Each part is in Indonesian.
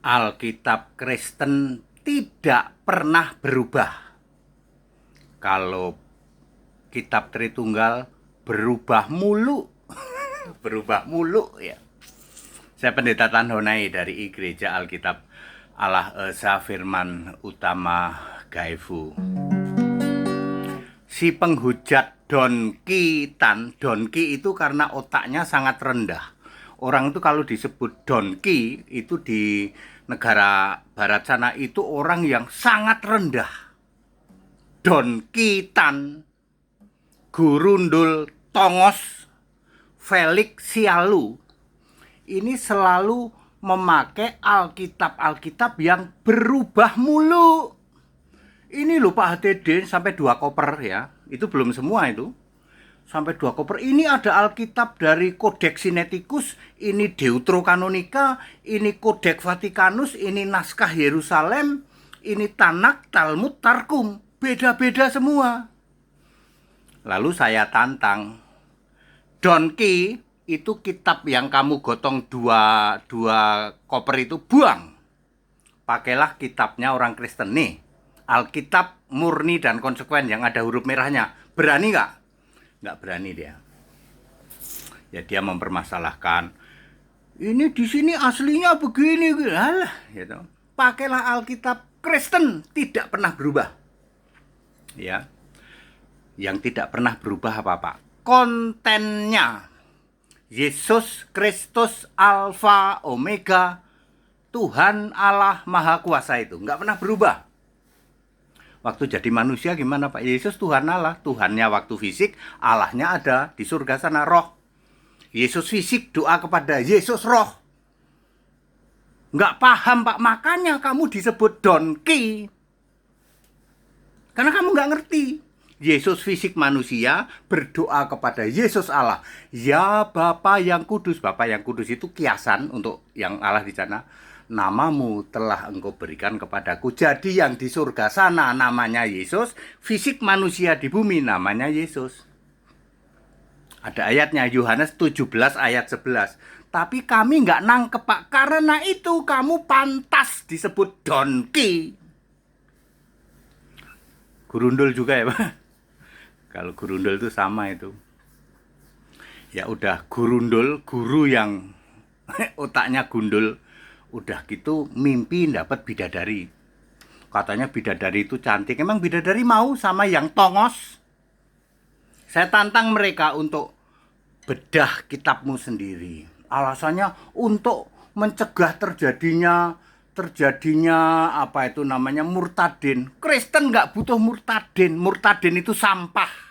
Alkitab Kristen tidak pernah berubah. Kalau kitab Tritunggal berubah mulu, berubah mulu ya. Saya Pendeta Tanhonai dari Gereja Alkitab Allah Esa Firman Utama Gaifu. Si penghujat Donki itu karena otaknya sangat rendah. Orang itu kalau disebut Donki itu di negara barat sana itu orang yang sangat rendah. Donki Gurundul Tongos, Felix Sialu ini selalu memakai Alkitab yang berubah mulu. Ini loh Pak HTD sampai 2 koper ya. Itu belum semua itu. Sampai 2 koper. Ini ada Alkitab dari Codex Sinaiticus, ini Deuterokanonika, ini Codex Vaticanus, ini Naskah Yerusalem, ini Tanak, Talmud, Tarkum. Beda-beda semua. Lalu saya tantang. Donki itu kitab yang kamu gotong dua koper itu buang. Pakailah kitabnya orang Kristen nih. Alkitab murni dan konsekuen yang ada huruf merahnya. Berani nggak? Nggak berani dia. Ya dia mempermasalahkan. Ini di sini aslinya begini, alah, gitu. Pakailah Alkitab Kristen, tidak pernah berubah. Ya, yang tidak pernah berubah apa-apa. Kontennya. Yesus Kristus Alfa Omega, Tuhan Allah Maha Kuasa itu nggak pernah berubah. Waktu jadi manusia gimana Pak? Yesus Tuhan Allah, Tuhannya waktu fisik, Allahnya ada di surga sana, roh. Yesus fisik doa kepada Yesus roh. Nggak paham Pak, makanya kamu disebut donki. Karena kamu nggak ngerti. Yesus fisik manusia berdoa kepada Yesus Allah. Ya Bapa yang kudus. Bapa yang kudus itu kiasan untuk yang Allah di sana. Namamu telah engkau berikan kepadaku. Jadi yang di surga sana namanya Yesus. Fisik manusia di bumi namanya Yesus. Ada ayatnya Yohanes 17 ayat 11. Tapi kami nggak nangkep Pak. Karena itu kamu pantas disebut donki. Gurundul juga ya Pak. Kalau gurundul itu sama itu. Ya udah gurundul, guru yang otaknya gundul. Udah gitu mimpi dapat bidadari. Katanya bidadari itu cantik. Emang bidadari mau sama yang tongos? Saya tantang mereka untuk bedah kitabmu sendiri. Alasannya untuk mencegah terjadinya apa itu namanya murtadin. Kristen nggak butuh murtadin. Murtadin itu sampah.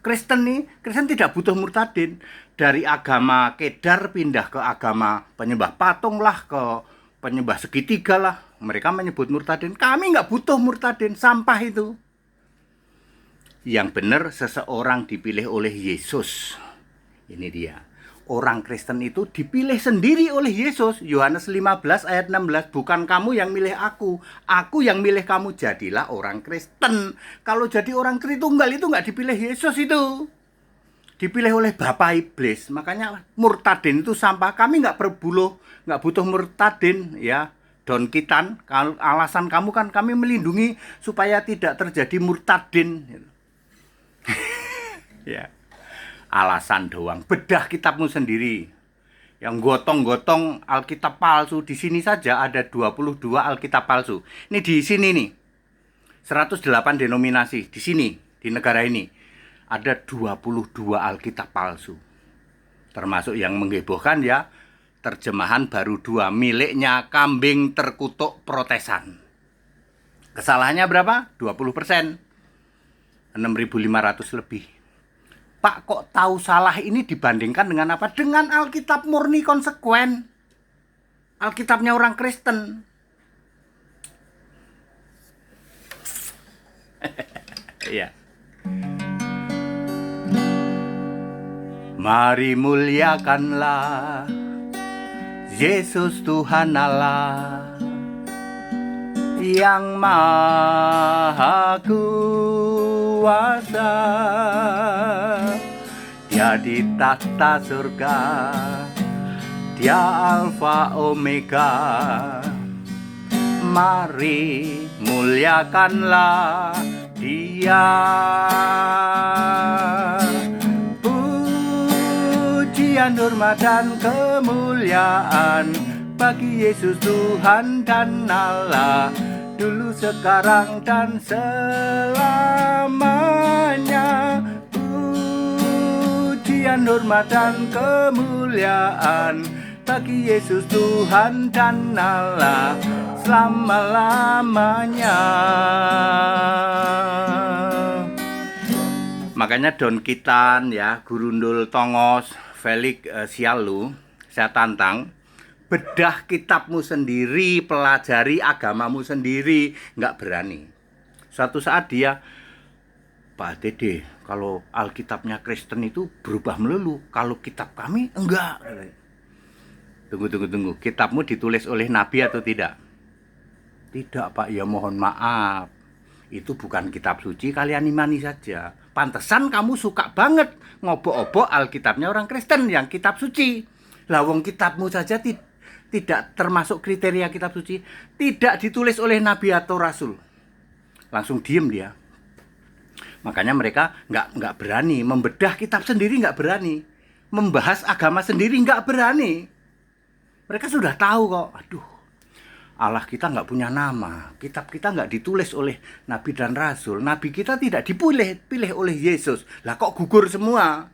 Kristen tidak butuh murtadin. Dari agama Kedar pindah ke agama penyembah patung lah, ke penyembah segitiga lah. Mereka menyebut murtadin. Kami nggak butuh murtadin, sampah itu. Yang benar seseorang dipilih oleh Yesus. Ini dia. Orang Kristen itu dipilih sendiri oleh Yesus. Yohanes 15 ayat 16. Bukan kamu yang milih aku yang milih kamu. Jadilah orang Kristen. Kalau jadi orang Tritunggal itu nggak dipilih Yesus itu. Dipilih oleh Bapak Iblis. Makanya murtadin itu sampah. Kami nggak butuh murtadin ya. Don Kitan, alasan kamu kan kami melindungi supaya tidak terjadi murtadin. Ya. Alasan doang. Bedah kitabmu sendiri. Yang gotong-gotong Alkitab palsu. Di sini saja ada 22 Alkitab palsu. Ini di sini nih. 108 denominasi. Di sini, di negara ini. Ada 22 Alkitab palsu. Termasuk yang menghebohkan ya. Terjemahan baru 2. Miliknya kambing terkutuk Protesan. Kesalahannya berapa? 20%. 6.500 lebih. Pak kok tahu salah ini dibandingkan dengan apa? Dengan Alkitab murni konsekuen. Alkitabnya orang Kristen. Iya. Mari muliakanlah Yesus Tuhan Allah yang Maha Kuasa. Dia di tahta surga, Dia Alfa Omega. Mari muliakanlah Dia. Pujian, hormat dan kemuliaan bagi Yesus Tuhan dan Allah, dulu, sekarang, dan selamanya. Pujian, hormat dan kemuliaan bagi Yesus Tuhan dan Allah, selama-lamanya. Makanya Don Kitan ya, Gurundul Tongos, Felix Sialu, saya tantang, bedah kitabmu sendiri, pelajari agamamu sendiri. Nggak berani. Suatu saat dia, Pak Dede, kalau Alkitabnya Kristen itu berubah melulu, kalau kitab kami enggak. Tunggu. Kitabmu ditulis oleh Nabi atau tidak? Tidak, Pak. Ya mohon maaf. Itu bukan kitab suci, kalian imani saja. Pantesan kamu suka banget ngobok-obok Alkitabnya orang Kristen yang kitab suci. Lah wong kitabmu saja tidak termasuk kriteria kitab suci, tidak ditulis oleh Nabi atau Rasul. Langsung diem dia. Makanya mereka nggak berani membedah kitab sendiri, nggak berani membahas agama sendiri, nggak berani. Mereka sudah tahu kok, aduh, Allah kita nggak punya nama, kitab kita nggak ditulis oleh Nabi dan Rasul, Nabi kita tidak dipilih oleh Yesus. Lah kok gugur semua?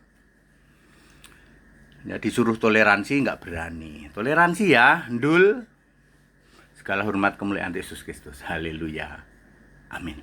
Ya disuruh toleransi nggak berani. Toleransi ya, ndul. Segala hormat kemuliaan Yesus Kristus. Haleluya. Amin.